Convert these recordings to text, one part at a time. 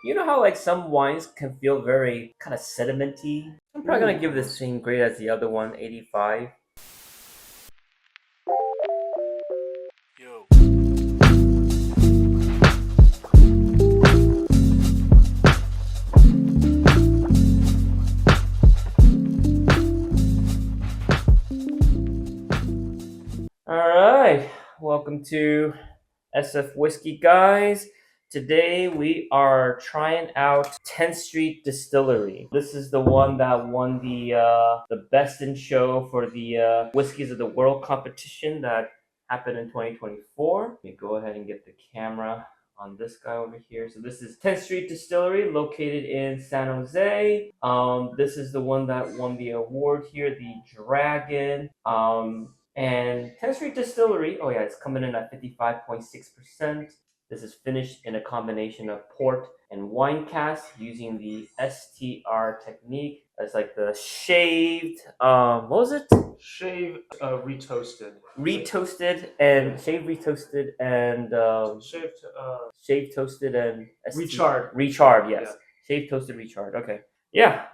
You know how like some wines can feel very kind of sedimenty? I'm probably gonna give this same grade as the other one, 85. Yo. Alright, welcome to SF Whisky, guys. Today we are trying out 10th Street Distillery. This is the one that won the Best in Show for the Whiskeys of the World competition that happened in 2024. Let me go ahead and get the camera on this guy over here. So this is 10th Street Distillery, located in San Jose. This is the one that won the award here, the Dragon. And 10th Street Distillery, oh yeah, it's coming in at 55.6%. This is finished in a combination of port and wine cask using the STR technique. That's like the shaved, what was it? Shave retoasted. Retoasted and shaved, retoasted and shaved, toasted and Recharred. Recharred, yes. Yeah. Shaved, toasted, recharred. Okay. Yeah.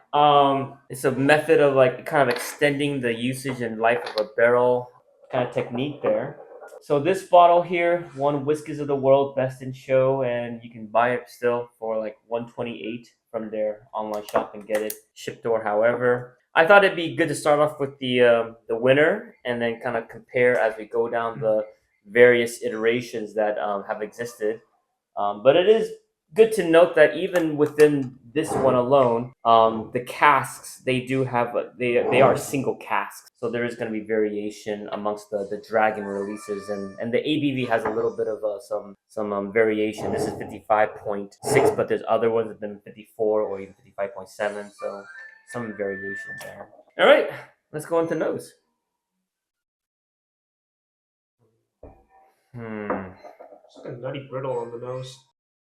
It's a method of like kind of extending the usage and life of a barrel kind of technique there. So this bottle here won Whiskeys of the World Best in Show, and you can buy it still for like $128 from their online shop and get it shipped or however. I thought it'd be good to start off with the winner and then kind of compare as we go down the various iterations that have existed. But it is good to note that even within this one alone, the casks they do have they are single casks, so there is going to be variation amongst the Dragon releases, and the ABV has a little bit of some variation. This is 55.6, but there's other ones that have been 54 or even 55.7, so some variation there. All right, let's go into nose. It's like a nutty brittle on the nose.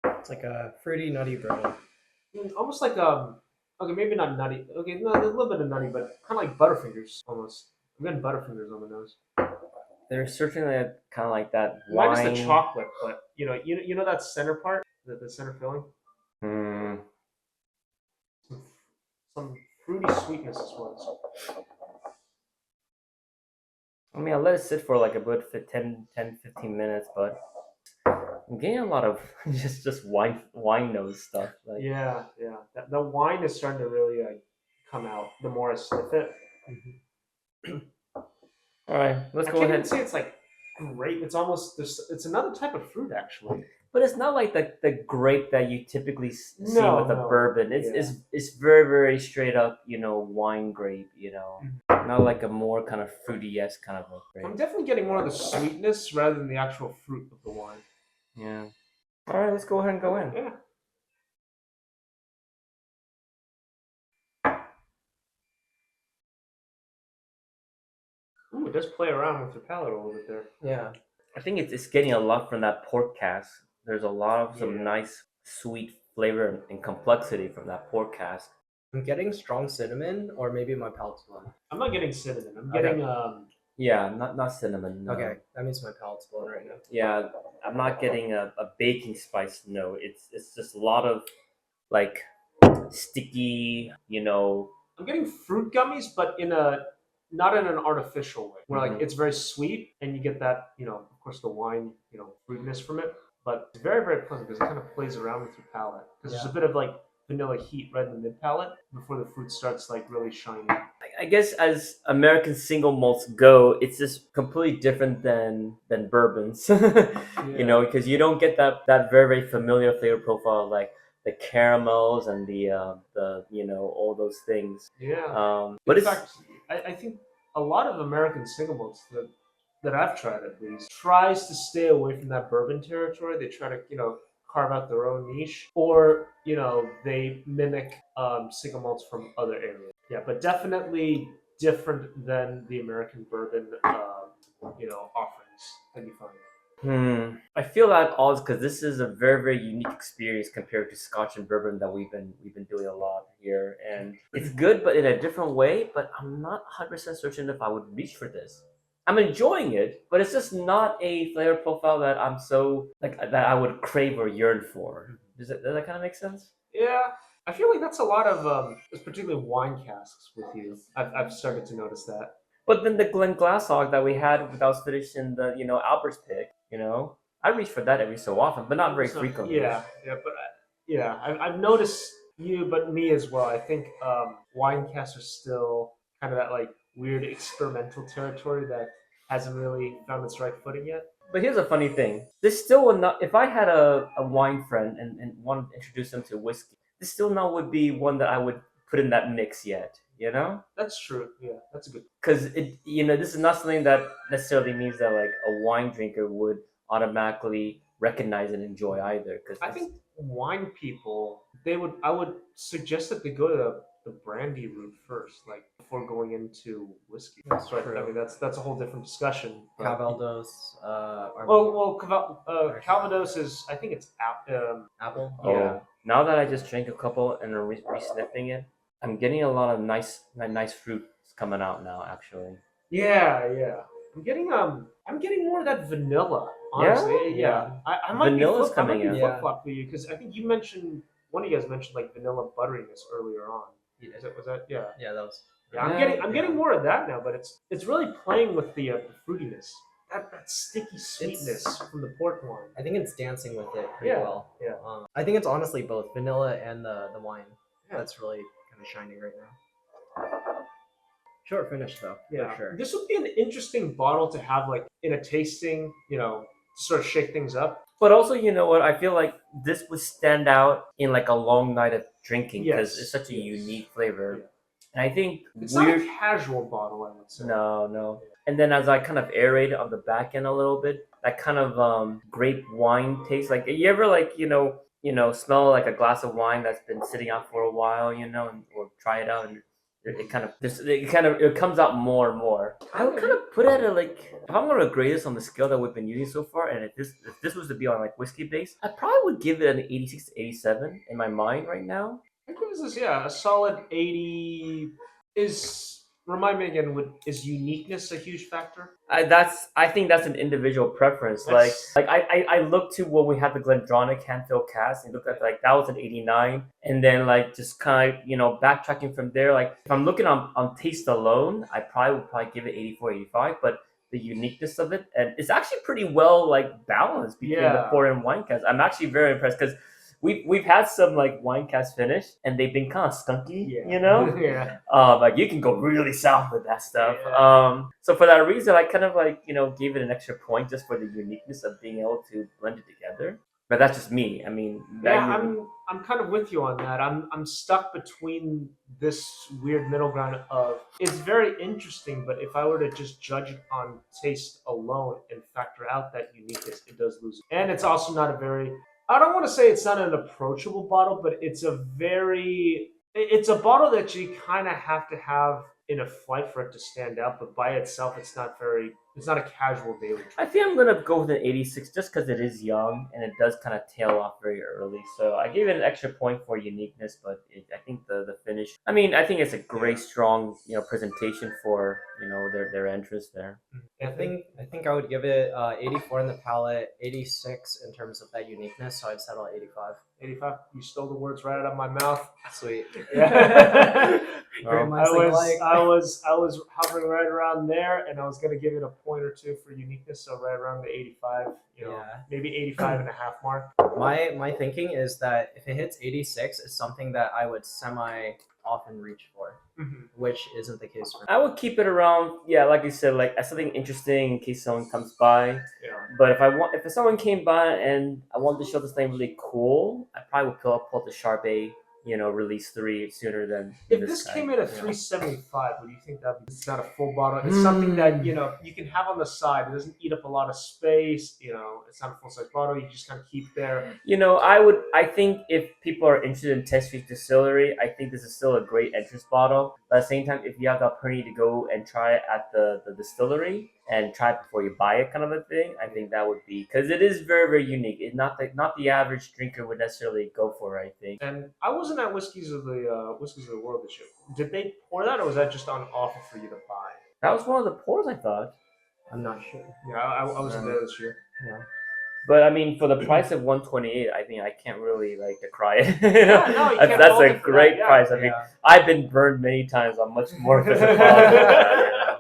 It's like a fruity, nutty brittle. Almost like okay, maybe not nutty. Okay, no, there's a little bit of nutty, but kind of like Butterfingers almost. I'm getting Butterfingers on the nose. There's certainly kind of like that Minus wine. the chocolate, but you know that center part, the center filling. Some fruity sweetness as well. I mean, I let it sit for like about 10, 15 minutes, but I'm getting a lot of just wine nose stuff. Like, Yeah. The wine is starting to really come out the more I sniff it. All right, let's I go can't ahead. even say it's like grape. It's almost it's another type of fruit actually. But it's not like the grape that you typically see No, with a no. bourbon. It's very, very straight up, wine grape. Not like a more kind of fruity-esque kind of a grape. I'm definitely getting more of the sweetness rather than the actual fruit of the wine. Yeah. All right, let's go ahead and go in. Yeah. Ooh, it does play around with your palate a little bit there. Yeah. I think it's getting a lot from that port cask. There's a lot of some nice sweet flavor and complexity from that port cask. I'm getting strong cinnamon, or maybe my palate's blown. I'm not getting cinnamon. I'm Okay. getting Yeah, not cinnamon. No. Okay, that means my palate's blown right now. Yeah, I'm not getting a baking spice. No, it's just a lot of like sticky. I'm getting fruit gummies, but not in an artificial way. Where like it's very sweet, and you get that of course the wine fruitiness from it, but it's very, very pleasant because it kind of plays around with your palate because there's a bit of like vanilla heat right in the mid palate before the fruit starts like really shining. I guess as American single malts go, it's just completely different than bourbons. Because you don't get that very, very familiar flavor profile like the caramels and the all those things. Yeah. But In fact, I think a lot of American single malts that I've tried at least tries to stay away from that bourbon territory. They try to carve out their own niche, or they mimic single malts from other areas. Yeah, but definitely different than the American bourbon offerings that you find. I feel that also because this is a very, very unique experience compared to Scotch and bourbon that we've been doing a lot here, and it's good, but in a different way. But I'm not 100% certain if I would reach for this. I'm enjoying it, but it's just not a flavor profile that I'm so like that I would crave or yearn for. Does that kind of make sense? Yeah, I feel like that's a lot of particularly wine casks with you. I've started to notice that. But then the Glen Glassog that we had that was finished in the Albert's pick, I reach for that every so often, but not very So, frequently. yeah, but I've noticed you, but me as well. I think wine casks are still kind of that like weird experimental territory that hasn't really found its right footing yet. But here's a funny thing. This still would not. If I had a wine friend and wanted to introduce them to whiskey, this still not would be one that I would put in that mix yet. That's true. Yeah, that's a good. Because this is not something that necessarily means that like a wine drinker would automatically recognize and enjoy either. Because I think wine people I would suggest that they go to the brandy route first, like before going into whiskey. That's But true. I mean that's a whole different discussion. But, Calvados, are Calvados is I think it's apple. yeah. now that I just drank a couple and are re-sniffing it, I'm getting a lot of nice fruit coming out now. Actually, Yeah. I'm getting more of that vanilla. Honestly, Yeah? I might Vanilla's I might coming be in. flip flop for you because I think you mentioned one of you guys mentioned like vanilla butteriness earlier on. Was that yeah? Yeah, that was. Yeah, I'm Yeah. getting more of that now, but it's really playing with the fruitiness, that sticky sweetness from the port wine. I think it's dancing with it pretty Yeah, well. yeah. I think it's honestly both vanilla and the wine. Yeah. That's really kind of shining right now. Short finish though. Yeah, For sure. this would be an interesting bottle to have like in a tasting, to sort of shake things up. but also you know what? I feel like this would stand out in like a long night of drinking because Yes, it's such a yes. unique flavor. Yeah. And I think It's weird. not a casual bottle, I would say. No. And then as I kind of aerate it on the back end a little bit, that kind of grape wine taste. Like you ever like smell like a glass of wine that's been sitting out for a while, or try it out and it comes out more and more. I would kind of put it at like if I'm gonna grade this on the scale that we've been using so far, and if this was to be on like whiskey base, I probably would give it an 86 to 87 in my mind right now. I think this is a solid 80. Remind me again. Is uniqueness a huge factor? I think that's an individual preference. That's- Like I looked to when we had the Glendronach handfill cast and looked at like that was an 89, and then like just kind of backtracking from there. Like if I'm looking on taste alone, I would probably give it 84, 85, but the uniqueness of it and it's actually pretty well like balanced between the Yeah. port and wine cast. I'm actually very impressed because we've had some like wine cast finish and they've been kind of skunky, yeah. like you can go really south with that stuff. Yeah. So for that reason, I kind of like gave it an extra point just for the uniqueness of being able to blend it together. But that's just me. I mean, I'm kind of with you on that. I'm stuck between this weird middle ground of it's very interesting, but if I were to just judge it on taste alone and factor out that uniqueness, it does lose. And it's also not a very I don't want to say it's not an approachable bottle, but it's a bottle that you kind of have to have in a flight for it to stand out, but by itself it's not a casual daily drink. I think I'm gonna go with an 86 just because it is young and it does kind of tail off very early. So I gave it an extra point for uniqueness, but I think the finish. I mean, I think it's a great, strong presentation for their entrance there. I think I would give it 84 in the palate, 86 in terms of that uniqueness. So I'd settle at 85. 85. You stole the words right out of my mouth. Sweet. Yeah. Very much like. I was hovering right around there, and I was gonna give it a point or two for uniqueness, so right around the 85. Maybe 85 and a half mark. My thinking is that if it hits 86, it's something that I would semi often reach for, which isn't the case for me. I would keep it around, like you said, like as something interesting in case someone comes by. Yeah. But if someone came by and I wanted to show this thing really cool, I probably would pull up the Charbet, release 3 sooner than If this guy. came in at 375, would you think that it's not a full bottle? It's something that you can have on the side. It doesn't eat up a lot of space. It's not a full size bottle. You just kind of keep there. I think if people are interested in Test Street Distillery, I think this is still a great entrance bottle. But at the same time, if you have the opportunity to go and try it at the distillery and try it before you buy it, kind of a thing, I think that would be because it is very, very unique. It's not the average drinker would necessarily go for. I think. And I wasn't at Whiskeys of the World this year. Did they pour that, or was that just on offer for you to buy? That was one of the pours, I thought. I'm not sure. Yeah, I wasn't there this year. Yeah. But I mean, for the price of 128, I mean, I can't really like decry it. Yeah, no, you can't That's fault a it for great that, yeah. price. I mean, I've been burned many times on much more expensive bottles than that. You know?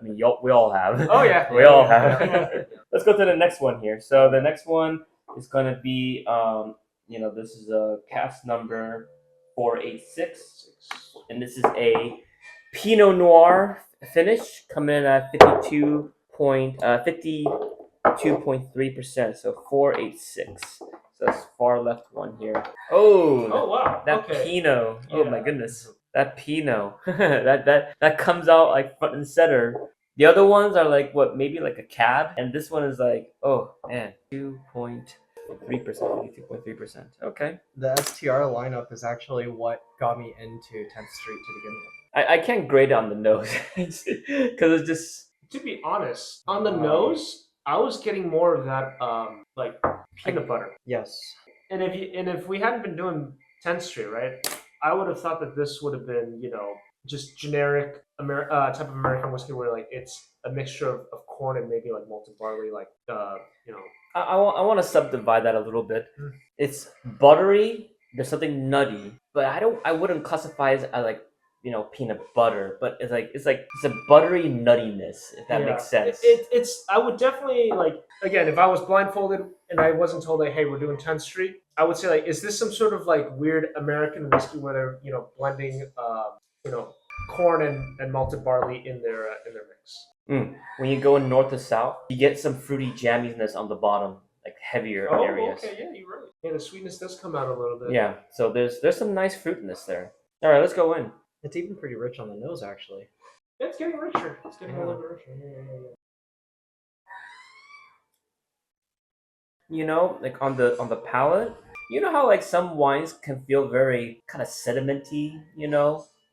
I mean, we all have. Oh yeah, we all yeah. have. Let's go to the next one here. So the next one is gonna be, this is a cask number 486, and this is a Pinot Noir finish, coming in at 52.3%, so 486. So that's far left one here. Oh Oh, wow. that Okay. Pinot. Oh my Yeah. goodness. That Pinot. that comes out like front and center. The other ones are like what, maybe like a cab, and this one is like, oh man, 2.3%, 52.3%. Okay. The STR lineup is actually what got me into 10th Street to begin with. I can't grade it on the nose because it's just. To be honest, on the nose, I was getting more of that like peanut butter. Yes. And if we hadn't been doing 10th Street, right, I would have thought that this would have been, just generic type of American whiskey where like it's a mixture of corn and maybe like malted barley, like I want to subdivide that a little bit. Mm. It's buttery. There's something nutty, but I wouldn't classify it as like peanut butter. But it's a buttery nuttiness, if that makes sense. It's I would definitely like, again, if I was blindfolded and I wasn't told like, hey, we're doing 10th Street, I would say like, is this some sort of like weird American whiskey where they're blending corn and malted barley in their mix. When you go north to south, you get some fruity jamminess on the bottom, like heavier areas. Okay, yeah, you're right. Yeah, the sweetness does come out a little bit. Yeah, so there's some nice fruitiness there. All right, let's go in. It's even pretty rich on the nose, actually. Yeah, it's getting richer. It's getting a little bit richer. Yeah. Like on the palate, how like some wines can feel very kind of sedimenty,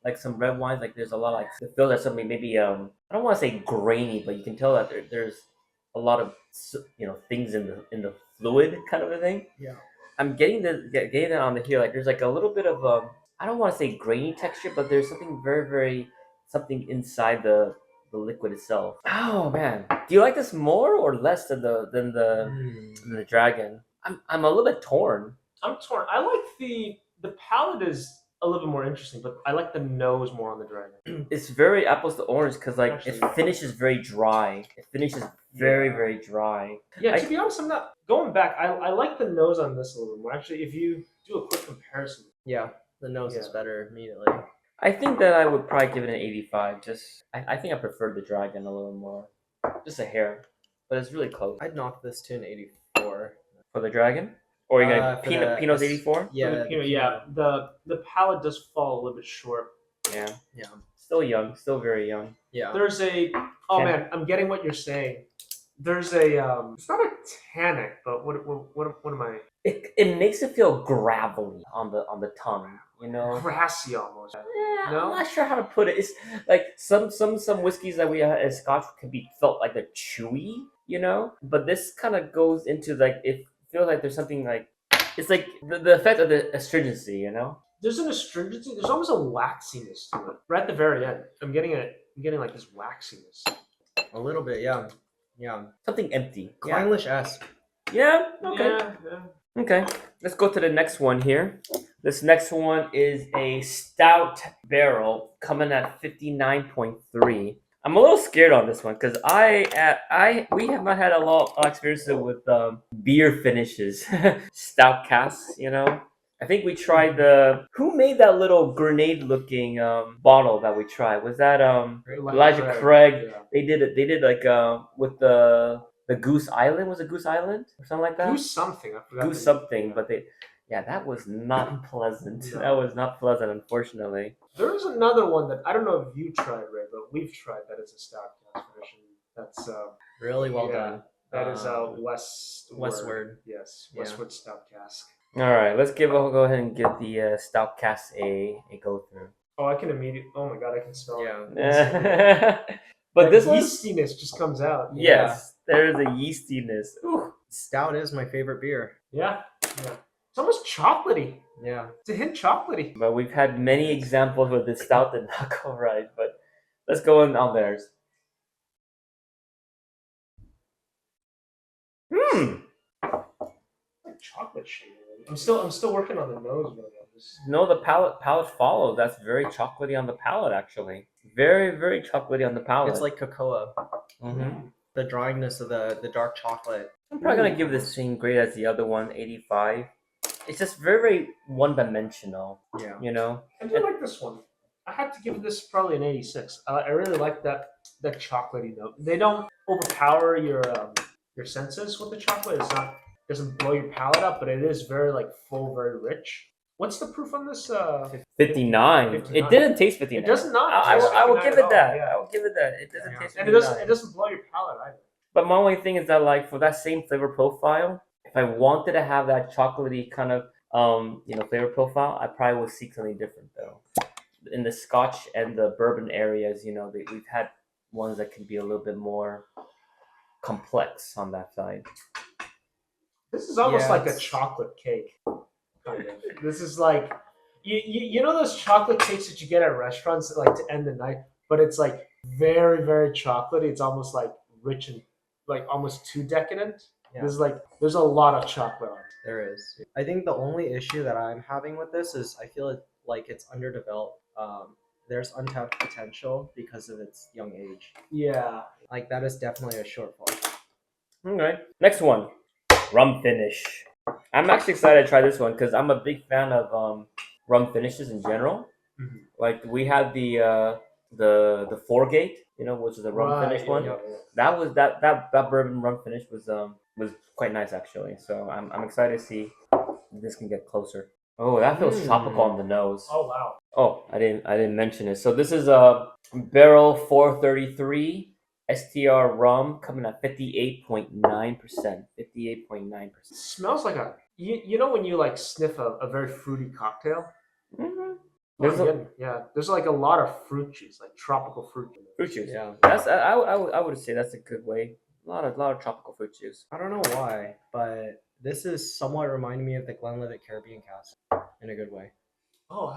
like some red wines, like there's a lot, like it feels like something maybe I don't want to say grainy, but you can tell that there's a lot of things in the fluid kind of a thing. Yeah. I'm getting that on the here, like there's like a little bit of I don't want to say grainy texture, but there's something very, very something inside the liquid itself. Oh man, do you like this more or less than the dragon? I'm a little bit torn. I'm torn. I like the palate is a little bit more interesting, but I like the nose more on the dragon. It's very apples to orange because like Actually, it finishes very dry. It finishes very, very dry. Yeah, to be honest, I'm not going back. I like the nose on this a little bit more. Actually, if you do a quick comparison. Yeah, the nose is better immediately. I think that I would probably give it an 85. I think I prefer the dragon a little more. Just a hair. But it's really close. I'd knock this to an 84. For the dragon? Or are you gonna for Pinot's 84? Yeah, the Pinot, yeah. The palate does fall a little bit short. Yeah. Yeah. Still young, still very young. Yeah. There's man, I'm getting what you're saying. There's it's not a tannic, but what am I? It makes it feel gravelly on the tongue, Grassy almost. Yeah, No? I'm not sure how to put it. It's like some whiskeys that we have as Scotch can be felt like they're chewy, But this kind of goes into like it feels like there's something like it's like the effect of the astringency, There's an astringency. There's almost a waxiness to it. Right at the very end, I'm getting like this waxiness. A little bit, yeah. Yeah. Something empty. Clynelish-esque. Yeah. Okay. Yeah. Okay. Let's go to the next one here. This next one is a stout barrel coming at 59.3. I'm a little scared on this one because we have not had a lot of experience with beer finishes, stout casks. I think we tried who made that little grenade looking bottle that we tried? Was that Elijah Craig? Yeah. They did like with the Goose Island. Was it Goose Island or something like that? Goose something. I forgot. Goose something, but that was not pleasant. No. That was not pleasant, unfortunately. There's another one that I don't know if you tried, Ray, but we've tried that is a stout cask version. That's really well done. That is Westward. Yes, Westward stout cask. All right, let's go ahead and give the stout cask a go through. Oh, I can immediately. Oh my god, I can smell it. Yeah. But that this one, yeastiness just comes out. yes, there is a yeastiness. Ooh. Stout is my favorite beer. Yeah. It's almost chocolatey. Yeah. It's a hint chocolatey. But we've had many examples where the stout did not go right. But let's go on theirs. chocolate shade. I'm still working on the nose, really. No, the palate follows. That's very chocolatey on the palate, actually. Very, very chocolatey on the palate. It's like cocoa. Mm-hmm. The drawingness of the dark chocolate. I'm probably gonna give this the same grade as the other one, 85. It's just very, very one-dimensional. Yeah. You know. I do like this one. I have to give this probably an 86. I really like that chocolatey note. They don't overpower your senses with the chocolate. It's not doesn't blow your palate up, but it is very like full, very rich. What's the proof on this? 59. 59. It didn't taste 59. It does not. I will give it that. Yeah. I will give it that. It doesn't taste 59. And it doesn't blow your palate either. But my only thing is that, like, for that same flavor profile, if I wanted to have that chocolatey kind of flavor profile, I probably would seek something different though. In the Scotch and the bourbon areas, we've had ones that can be a little bit more complex on that side. This is almost like a chocolate cake. Kind of. This is like you know those chocolate cakes that you get at restaurants that, like, to end the night, but it's like very, very chocolatey. It's almost like rich and like almost too decadent. Yeah. There's a lot of chocolate on it. There is. I think the only issue that I'm having with this is I feel like it's underdeveloped. There's untapped potential because of its young age. Yeah. Like that is definitely a shortfall. All right. Next one, rum finish. I'm actually excited to try this one because I'm a big fan of rum finishes in general. Mm-hmm. Like we had the Foregate, which is a rum finish one. Yeah. That was that bourbon rum finish was quite nice actually. So I'm excited to see if this can get closer. Oh, that feels tropical on the nose. Oh wow. Oh, I didn't mention it. So this is a barrel 433 STR rum coming at 58.9%. 58.9%. Smells like a you know when you like sniff a very fruity cocktail. Mm-hmm. There's like a lot of fruit juice, like tropical fruit juice. Fruit juice. Yeah. That's I would say that's a good way. A lot of tropical fruit juice. I don't know why, but this is somewhat reminding me of the Glenlivet Caribbean Cask in a good way. Oh,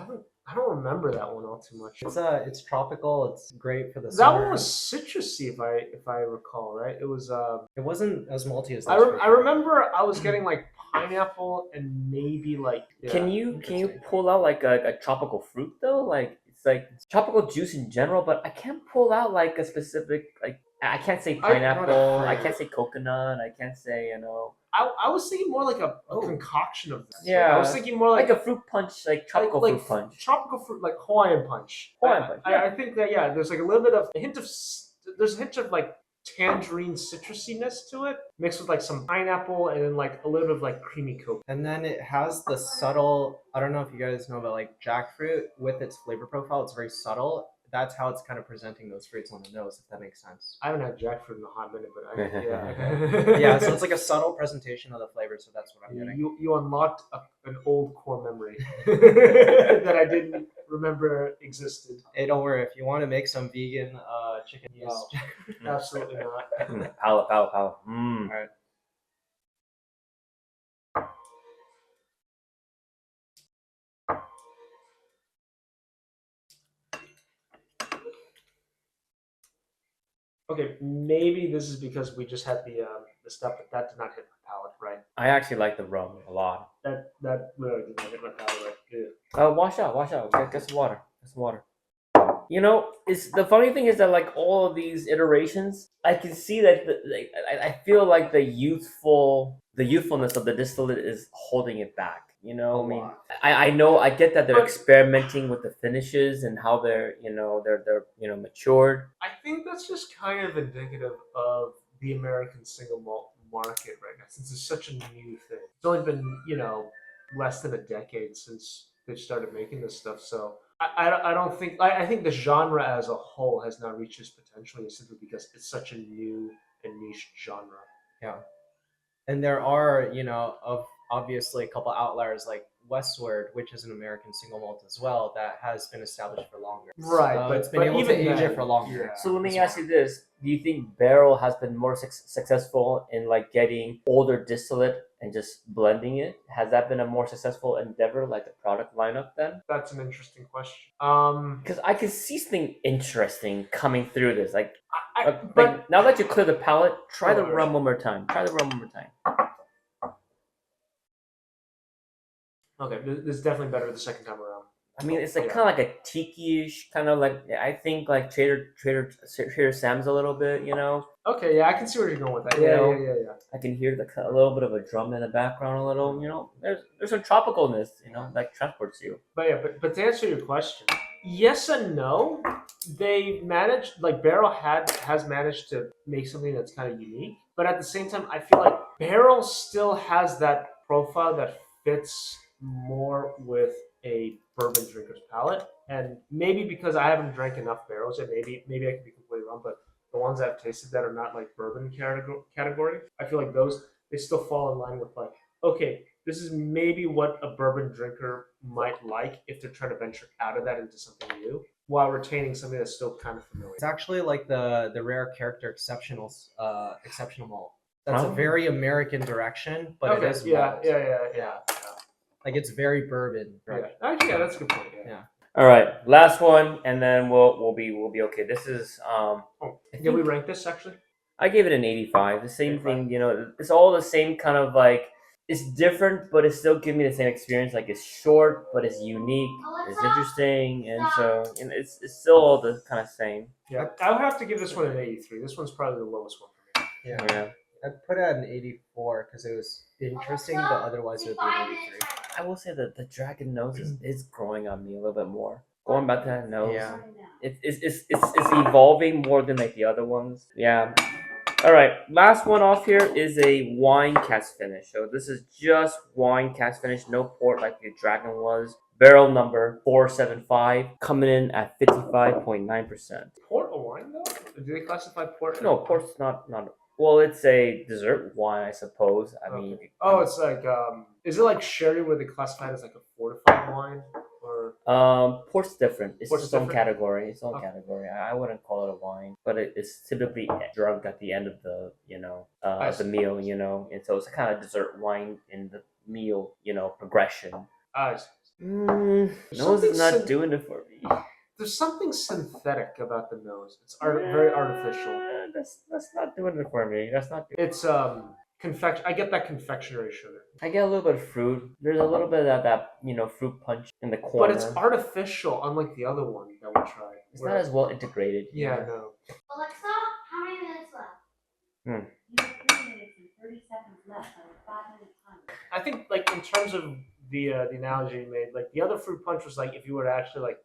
I don't remember that one all too much. It's tropical. It's great for the That summer. one was citrusy, if I recall, right? It was. It wasn't as malty as. I remember I was getting like pineapple and maybe like. Yeah. Can you pull out like a tropical fruit though? Like it's like tropical juice in general, but I can't pull out like a specific like. I can't say pineapple. I can't say coconut. I can't say I was thinking more like a concoction of this. Yeah, I was thinking more like a fruit punch, like tropical fruit punch. Tropical fruit, like Hawaiian punch. Punch. I think that there's like a little bit of there's a hint of like tangerine citrusiness to it, mixed with like some pineapple and then like a little bit of like creamy coke. And then it has the subtle. I don't know if you guys know about like jackfruit with its flavor profile. It's very subtle. That's how it's kind of presenting those fruits on the nose, if that makes sense. I haven't had jackfruit in a hot minute, but yeah, so it's like a subtle presentation of the flavor, so that's what I'm getting. You unlocked an old core memory that I didn't remember existed. Hey, don't worry. If you want to make some vegan chicken, no, absolutely not. Palate. All right. Okay, maybe this is because we just had the stuff, but that did not hit my palate, right? I actually like the rum a lot. That really did not hit my palate, right? Yeah. Wash out. Get some water. It's the funny thing is that like all of these iterations, I can see that I feel like the youthfulness of the distillate is holding it back. I know I get that they're experimenting with the finishes and how they're matured. I think that's just kind of indicative of the American single malt market right now, since it's such a new thing. It's only been less than a decade since they started making this stuff, so I don't think I think the genre as a whole has not reached its potential yet, simply because it's such a new and niche genre. Yeah, and there are obviously a couple outliers like Westward, which is an American single malt as well, that has been established for longer. Right, so but it's been able to age it for longer. So let me ask you this: do you think barrel has been more successful in like getting older distillate and just blending it? Has that been a more successful endeavor, like the product lineup? Then that's an interesting question. Because I can see something interesting coming through this. Like, but now that you clear the palate, try the rum one more time. Okay, this is definitely better the second time around. I mean, it's like Yeah. kind of like a tiki-ish kind of like. I think like Trader Sam's a little bit. You know, Okay, yeah, I can see where you're going with that. You Yeah, know? yeah. I can hear a little bit of a drum in the background. A little, you know. There's some tropicalness. You know, that transports you. But yeah, but to answer your question, yes and no. They managed, like Barrel has managed to make something that's kind of unique, but at the same time, I feel like Barrel still has that profile that fits more with a bourbon drinker's palate. And maybe because I haven't drank enough barrels, and maybe I could be completely wrong, but the ones I've tasted that are not like bourbon category, I feel like those they still fall in line with like, okay, this is maybe what a bourbon drinker might like if they're trying to venture out of that into something new while retaining something that's still kind of familiar. It's actually like the rare character exceptional malt. That's Oh. a very American direction, but Okay, it is yeah, malt. yeah. Like it's very bourbon. Yeah. Actually, yeah, that's a good point. Yeah. Yeah. All right, last one, and then we'll be okay. This is Oh, did we rank this actually? I gave it an 85. The same 85. thing, you know. It's all the same kind of like. It's different, but it still gives me the same experience. Like it's short, but it's unique. It's interesting, and so it's still all the kind of same. Yeah, I would have to give this one an 83. This one's probably the lowest one for me. Yeah. Yeah. I'd put it at an 84 because it was interesting, but otherwise it would be an 83. I will say that the dragon nose is growing on me a little bit more. Going back to that nose, Yeah. it's evolving more than like the other ones. Yeah. All right, last one off here is a wine cask finish. So this is just wine cask finish, no port like the dragon was. Barrel number 475, coming in at 55.9%. Port or wine though? Do they classify port? No, port's not. Well, it's a dessert wine, I suppose. I mean, Oh, it's like is it like sherry where they classify it as like a fortified wine or? port's different. It's Port's its own different? category. Its own Okay. category. I wouldn't call it a wine, but it's typically drunk at the end of the I the see. meal, and so it's a kind of dessert wine in the meal, progression. I see. Nose Something is not syn- doing it for me. There's something synthetic about the nose. It's very artificial. That's not doing it for me. That's not. It's confection. I get that confectionery sugar, I get a little bit of fruit. There's a little bit of that fruit punch in the corner. but it's artificial, unlike the other one that we tried. It's not as well integrated. Yeah, no. Alexa, how many minutes left? Hmm. You have 3 minutes and 30 seconds left on a 5-minute timer. I think like in terms of the analogy you made, like the other fruit punch was like if you were to actually like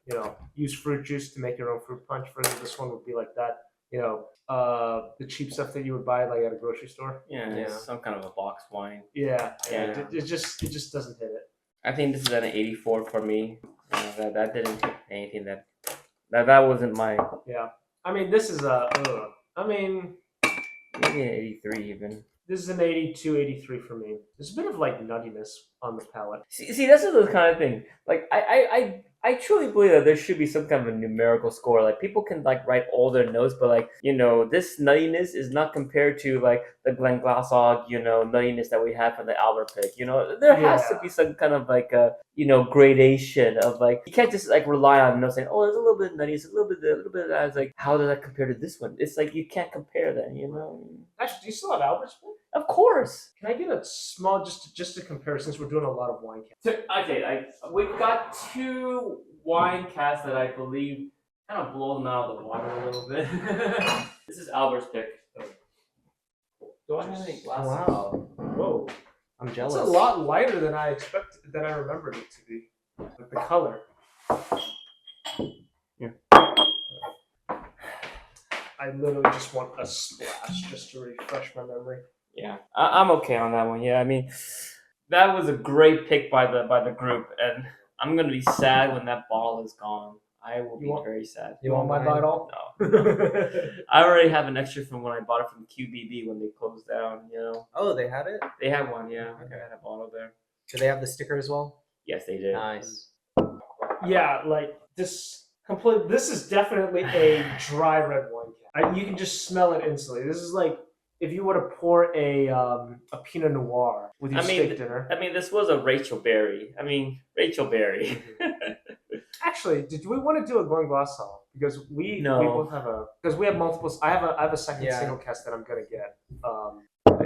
use fruit juice to make your own fruit punch. For instance, this one would be like that. The cheap stuff that you would buy like at a grocery store. Yeah, it's some kind of a box wine. Yeah. Yeah. It just doesn't hit it. I think this is at an 84 for me. That didn't hit anything that wasn't my. Yeah. I mean, this is Maybe an 83 even. this is an 82, 83 for me. There's a bit of like nuttiness on the palate. See, that's the kind of thing. Like, I truly believe that there should be some kind of a numerical score. Like, people can like write all their notes, but like, this nuttiness is not compared to like the Glenglassaugh, nuttiness that we have from the Albler pick. There has to be some kind of like a, gradation of like, you can't just like rely on saying, oh, there's a little bit of nuttiness, a little bit of that. It's like, how does that compare to this one? It's like you can't compare that. Actually, do you still have Albert's pick? Of course. Can I get a small just to compare since we're doing a lot of wine cans? Okay, we've got 2 wine casks that I believe kind of blow them out of the water a little bit. This is Albert's pick. Do I have any glasses? Wow. Whoa. I'm It's jealous. a lot lighter than I remembered it to be. Like the color. Yeah. I literally just want a splash just to refresh my memory. Yeah, I'm okay on that one. Yeah, I mean, that was a great pick by the group, and I'm gonna be sad when that bottle is gone. I will be very sad. You want my bottle? No. I already have an extra from when I bought it from QBD when they closed down. Oh, they had it? They had one. Yeah, I had a bottle there. Do they have the sticker as well? Yes, they did. Nice. Yeah, like this is definitely a dry red wine can. You can just smell it instantly. This is like if you were to pour a Pinot Noir with your steak dinner. I mean, this was a Rachel Berry. Actually, did we want to do a Glenglassaugh? Because we No. both have we have multiples. I have a second Yeah. single cast that I'm gonna get.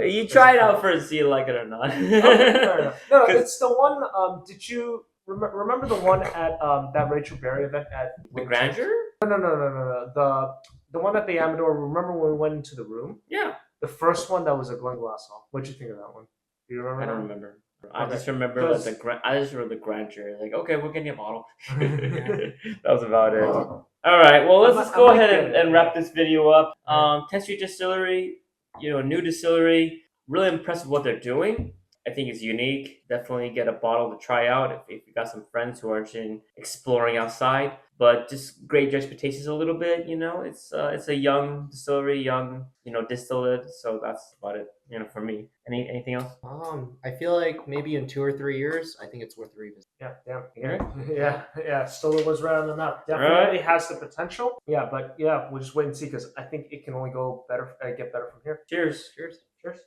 You try it out first, see you like it or not. Okay, fair enough. No, 'Cause it's the one. Did you remember the one at that Rachel Berry event at the grandeur? No. The one at the Amador. Remember when we went into the room? Yeah. The first one that was a Glenglassaugh. What'd you think of that one? Do you remember? I that don't one? remember. I Okay. just remember like Because- I just remember the grandeur. Like, okay, we're getting a bottle. That was about it. All right, well, let's I just go might ahead get and, it. and wrap this video up. Right. 10th Street Distillery, new distillery. Really impressed with what they're doing. I think it's unique. Definitely get a bottle to try out if you got some friends who are interested in exploring outside. But just grade your expectations a little bit. It's a young distillery, young distillate. So that's about it. For me. Anything else? I feel like maybe in 2 or 3 years, I think it's worth a revisit. Yeah. Stole it was right on the mouth. Definitely has the potential. Yeah, but we'll just wait and see because I think it can only go better, get better from here. Cheers. Cheers. Cheers.